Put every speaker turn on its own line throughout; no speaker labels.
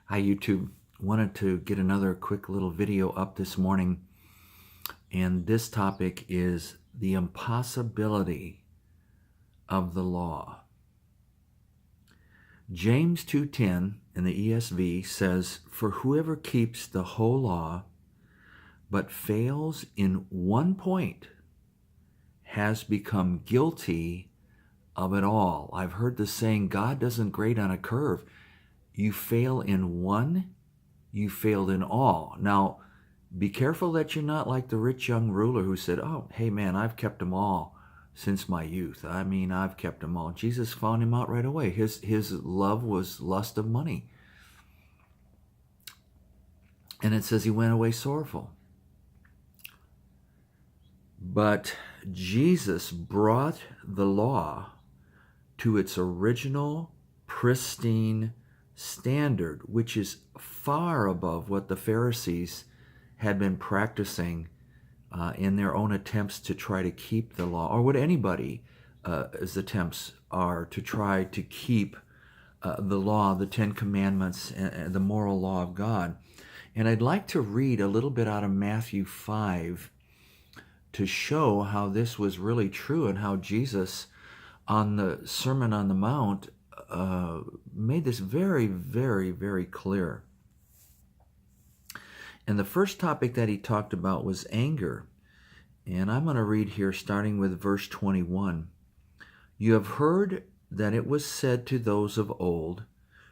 Hi, YouTube. Wanted to get another quick little video up this morning, and this topic is the impossibility of the law. James 2:10 in the ESV says, "For whoever keeps the whole law but fails in one point has become guilty of it all." I've heard the saying, God doesn't grade on a curve. You fail in one, you failed in all. Now, be careful that you're not like the rich young ruler who said, "Oh, hey man, I've kept them all since my youth. I've kept them all." Jesus found him out right away. His love was lust of money. And it says he went away sorrowful. But Jesus brought the law to its original, pristine standard, which is far above what the Pharisees had been practicing in their own attempts to try to keep the law, or what anybody's attempts are to try to keep the law, the Ten Commandments, and the moral law of God. And I'd like to read a little bit out of Matthew 5 to show how this was really true and how Jesus on the Sermon on the Mount made this very, very, very clear. And the first topic that he talked about was anger. And I'm going to read here starting with verse 21. "You have heard that it was said to those of old,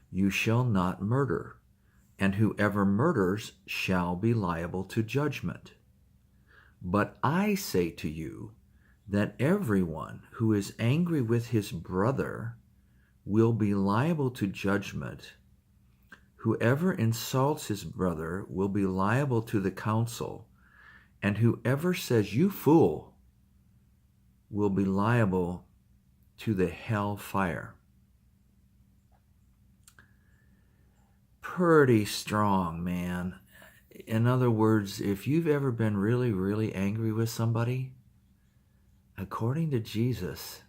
'You shall not murder, and whoever murders shall be liable to judgment.' But I say to you that everyone who is angry with his brother will be liable to judgment. Whoever insults his brother will be liable to the council, and whoever says 'you fool' will be liable to the hell fire." Pretty strong, man. In other words, if you've ever been really, really angry with somebody, according to Jesus,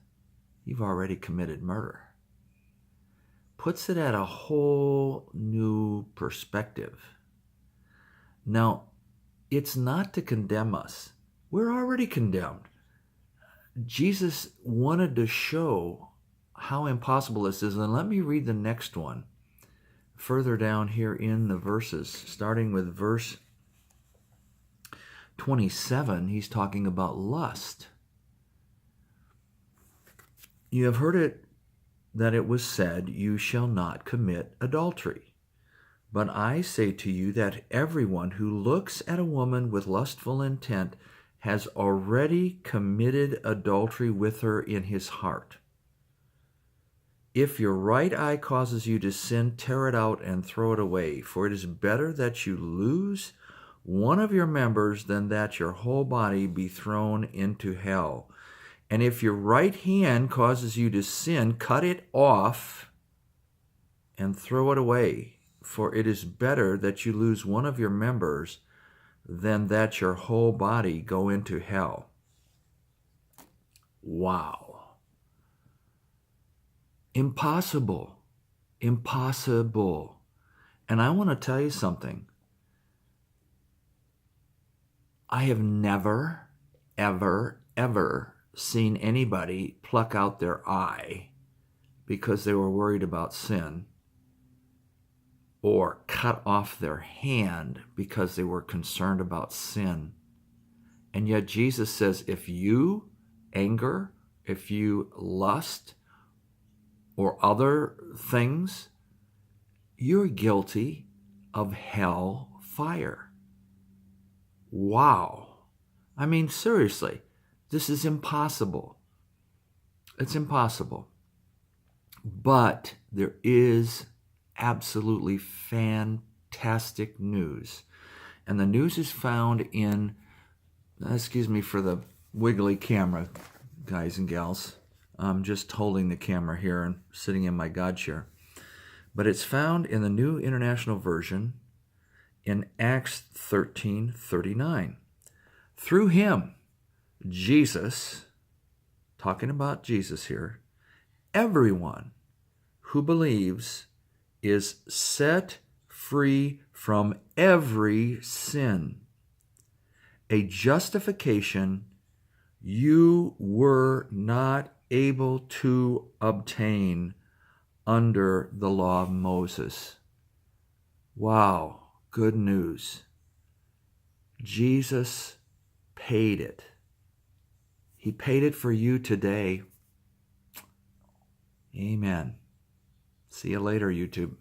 you've already committed murder. Puts it at a whole new perspective. Now, it's not to condemn us. We're already condemned. Jesus wanted to show how impossible this is. And let me read the next one further down here in the verses, starting with verse 27. He's talking about lust. "You have heard it that it was said, 'You shall not commit adultery.' But I say to you that everyone who looks at a woman with lustful intent has already committed adultery with her in his heart. If your right eye causes you to sin, tear it out and throw it away, for it is better that you lose one of your members than that your whole body be thrown into hell. And if your right hand causes you to sin, cut it off and throw it away, for it is better that you lose one of your members than that your whole body go into hell." Wow. Impossible. Impossible. And I want to tell you something. I have never, ever, ever seen anybody pluck out their eye because they were worried about sin, or cut off their hand because they were concerned about sin. And yet Jesus says, if you anger, if you lust, or other things, you're guilty of hell fire. Wow. I mean, seriously, this is impossible. It's impossible. But there is absolutely fantastic news. And the news is found in, excuse me for the wiggly camera, guys and gals. I'm just holding the camera here and sitting in my God chair. But it's found in the New International Version in Acts 13:39. "Through him," Jesus, talking about Jesus here, "everyone who believes is set free from every sin. A justification you were not able to obtain under the law of Moses. Wow, good news. Jesus paid it. He paid it for you today. Amen. See you later, YouTube.